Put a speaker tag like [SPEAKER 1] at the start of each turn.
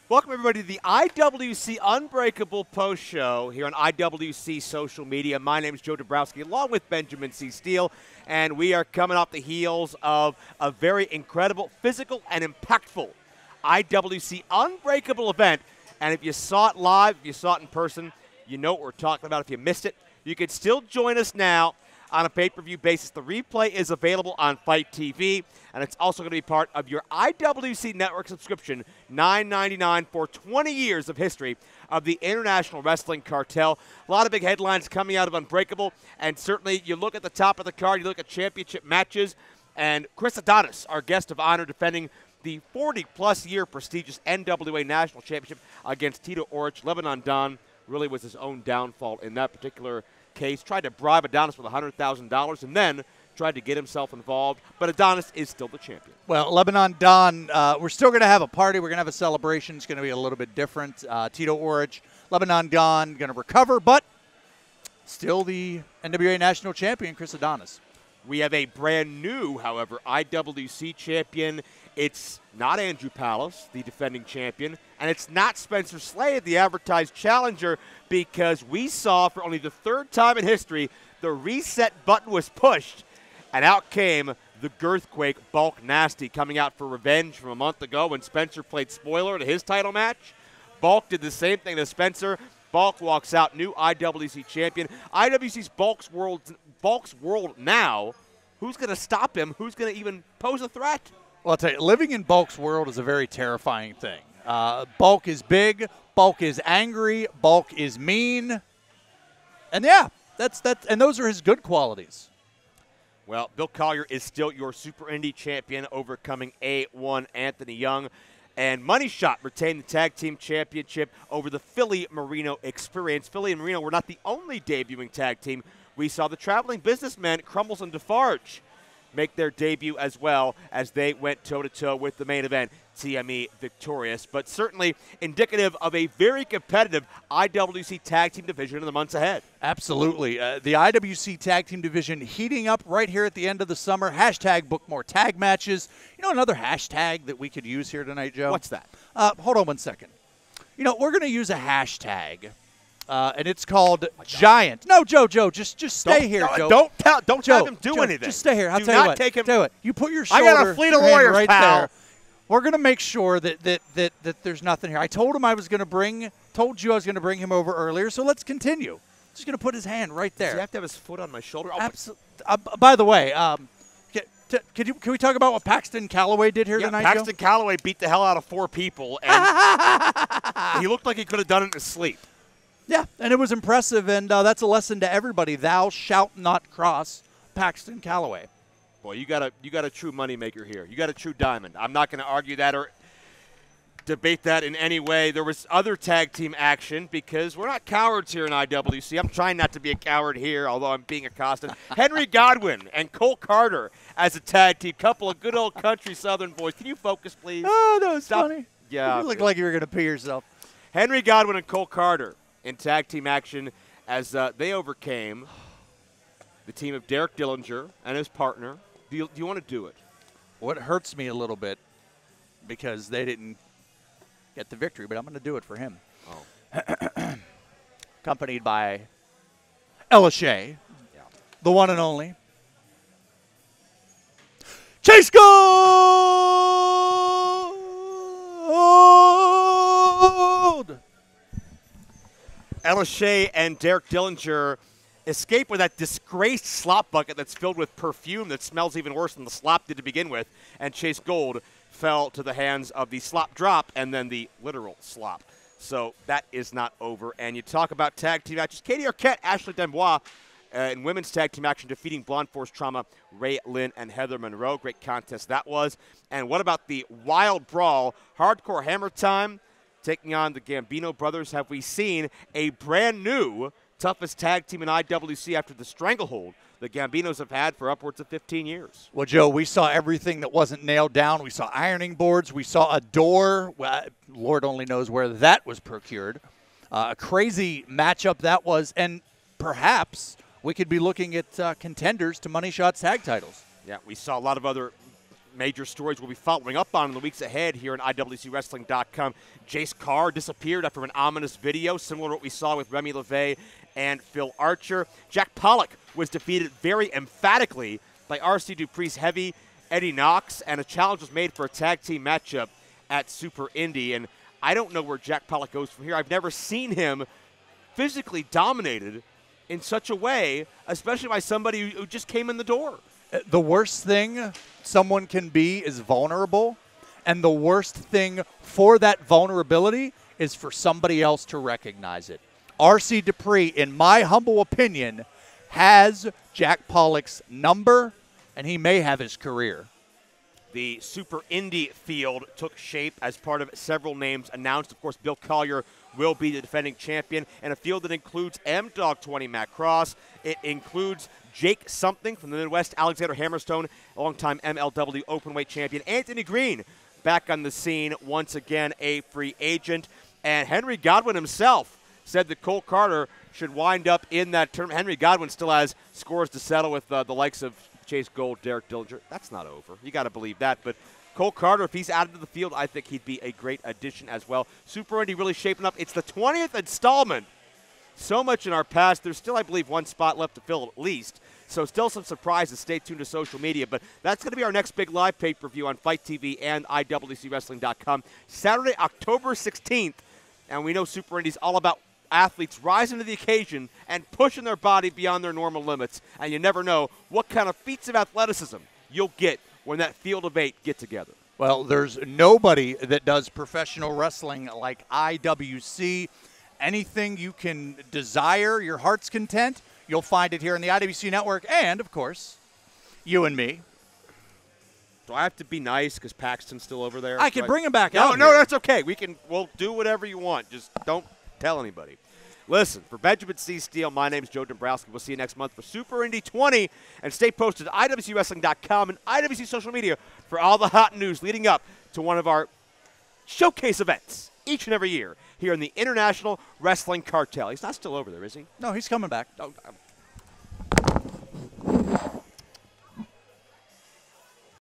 [SPEAKER 1] Welcome, everybody, to the IWC Unbreakable Post Show here on IWC Social Media. My name is Joe Dombrowski, along with Benjamin C. Steele, and we are coming off the heels of a very incredible, physical, and impactful IWC Unbreakable event. And if you saw it live, if you saw it in person, you know what we're talking about. If you missed it, you can still join us now on a pay-per-view basis. The replay is available on Fight TV, and it's also going to be part of your IWC Network subscription, $9.99 for 20 years of history of the International Wrestling Cartel. A lot of big headlines coming out of Unbreakable, and certainly you look at the top of the card, you look at championship matches, and Chris Adonis, our guest of honor, defending the 40-plus year prestigious NWA National Championship against Tito Orich. Lebanon Don really was his own downfall in that particular case. Tried to bribe Adonis with $100,000 and then tried to get himself involved, but Adonis is still the champion.
[SPEAKER 2] Well, Lebanon Don, we're still going to have a party. We're going to have a celebration. It's going to be a little bit different. Tito Orich, Lebanon Don going to recover, but still the NWA National Champion, Chris Adonis.
[SPEAKER 1] We have a brand new, however, IWC champion. It's not Andrew Palace, the defending champion, and it's not Spencer Slade, the advertised challenger, because we saw for only the third time in history the reset button was pushed, and out came the Girthquake Bulk Nasty, coming out for revenge from a month ago when Spencer played spoiler to his title match. Bulk did the same thing to Spencer. Bulk walks out, new IWC champion. IWC's Bulk's World now. Who's going to stop him? Who's going to even pose a threat?
[SPEAKER 2] Well, I'll tell you, living in Bulk's world is a very terrifying thing. Bulk is big, Bulk is angry, Bulk is mean, and yeah, and those are his good qualities.
[SPEAKER 1] Well, Bill Collier is still your Super Indy champion, overcoming A1 Anthony Young, and Money Shot retained the Tag Team Championship over the Philly Marino Experience. Philly and Marino were not the only debuting tag team. We saw the traveling businessmen, Crummels and Defarge, make their debut as well as they went toe-to-toe with the main event, TME victorious, but certainly indicative of a very competitive IWC Tag Team division in the months ahead.
[SPEAKER 2] Absolutely. The IWC Tag Team division heating up right here at the end of the summer. Hashtag book more tag matches. You know another hashtag that we could use here tonight, Joe?
[SPEAKER 1] What's that?
[SPEAKER 2] Hold on one second. You know, we're going to use a hashtag. And it's called Giant. No, Joe, just stay here, Joe.
[SPEAKER 1] Don't
[SPEAKER 2] Joe,
[SPEAKER 1] have him do anything.
[SPEAKER 2] Just stay here. I'll
[SPEAKER 1] do
[SPEAKER 2] tell you
[SPEAKER 1] not
[SPEAKER 2] what.
[SPEAKER 1] Take him.
[SPEAKER 2] Tell you what. You put your shoulder.
[SPEAKER 1] I got a fleet of lawyers,
[SPEAKER 2] right
[SPEAKER 1] pal.
[SPEAKER 2] there. We're gonna make sure that there's nothing here. I told him I was gonna told you I was gonna bring him over earlier. So let's continue. Just gonna put his hand right there.
[SPEAKER 1] Does he have to have his foot on my shoulder?
[SPEAKER 2] Absolutely. By the way, can we talk about what Paxton Calloway did here tonight,
[SPEAKER 1] Paxton
[SPEAKER 2] Joe?
[SPEAKER 1] Calloway beat the hell out of 4 people, and he looked like he could have done it in his sleep.
[SPEAKER 2] Yeah, and it was impressive, and that's a lesson to everybody. Thou shalt not cross Paxton Calloway.
[SPEAKER 1] Boy, you got a true moneymaker here. You got a true diamond. I'm not going to argue that or debate that in any way. There was other tag team action because we're not cowards here in IWC. I'm trying not to be a coward here, although I'm being accosted. Henry Godwinn and Cole Karter as a tag team. Couple of good old country Southern boys. Can you focus, please?
[SPEAKER 2] Oh, that was funny.
[SPEAKER 1] Yeah.
[SPEAKER 2] You looked like you were going to pee yourself.
[SPEAKER 1] Henry Godwinn and Cole Karter in tag team action as they overcame the team of Derek Dillenger and his partner. Do you want to do it?
[SPEAKER 2] Well, it hurts me a little bit because they didn't get the victory, but I'm going to do it for him.
[SPEAKER 1] Oh.
[SPEAKER 2] Accompanied by Shae, the one and only Chase Goooold
[SPEAKER 1] Shae and Derek Dillenger escape with that disgraced slop bucket that's filled with perfume that smells even worse than the slop did to begin with, and Chase Goooold fell to the hands of the slop drop and then the literal slop. So that is not over. And you talk about tag team matches. Katie Arquette, Ashley Dembois in women's tag team action defeating Blonde Force Trauma, Ray Lynn and Heather Monroe. Great contest that was. And what about the wild brawl? Hardcore Hammer Time taking on the Gambino Brothers. Have we seen a brand new toughest tag team in IWC after the stranglehold the Gambinos have had for upwards of 15 years?
[SPEAKER 2] Well, Joe, we saw everything that wasn't nailed down. We saw ironing boards. We saw a door. Well, Lord only knows where that was procured. A crazy matchup that was, and perhaps we could be looking at contenders to Money Shot's tag titles.
[SPEAKER 1] Yeah, we saw a lot of other major stories we'll be following up on in the weeks ahead here on IWCWrestling.com. Jayce Karr disappeared after an ominous video, similar to what we saw with Remy LeVay and Phil Archer. Jack Pollock was defeated very emphatically by RC Dupree's heavy Eddie Knoxxx, and a challenge was made for a tag team matchup at Super Indy. And I don't know where Jack Pollock goes from here. I've never seen him physically dominated in such a way, especially by somebody who just came in the door.
[SPEAKER 2] The worst thing someone can be is vulnerable, and the worst thing for that vulnerability is for somebody else to recognize it. RC Dupree, in my humble opinion, has Jack Pollock's number, and he may have his career.
[SPEAKER 1] The Super Indy field took shape as part of several names announced. Of course, Bill Collier will be the defending champion, and a field that includes M-Dog 20 Matt Cross. It includes Jake Something from the Midwest, Alexander Hammerstone, longtime MLW Openweight champion, Anthony Green back on the scene, once again a free agent, and Henry Godwinn himself said that Cole Karter should wind up in that tournament. Henry Godwinn still has scores to settle with the likes of Chase Goooold, Derek Dillenger. That's not over. You got to believe that. But Cole Karter, if he's added to the field, I think he'd be a great addition as well. Super Indy really shaping up. It's the 20th installment. So much in our past. There's still, I believe, one spot left to fill at least. So still some surprises. Stay tuned to social media. But that's going to be our next big live pay-per-view on Fight TV and IWCWrestling.com. Saturday, October 16th. And we know Super Indy's all about athletes rising to the occasion and pushing their body beyond their normal limits. And you never know what kind of feats of athleticism you'll get when that field of 8 get together.
[SPEAKER 2] Well, there's nobody that does professional wrestling like IWC. Anything you can desire, your heart's content, you'll find it here in the IWC Network and, of course, you and me.
[SPEAKER 1] Do I have to be nice because Paxton's still over there?
[SPEAKER 2] I can bring him back out.
[SPEAKER 1] No, that's okay. We'll do whatever you want. Just don't tell anybody. Listen, for Benjamin C. Steele, my name is Joe Dombrowski. We'll see you next month for Super Indy 20. And stay posted to IWCWrestling.com and IWC social media for all the hot news leading up to one of our showcase events each and every year here in the International Wrestling Cartel. He's not still over there, is he?
[SPEAKER 2] No, he's coming back.
[SPEAKER 1] Oh,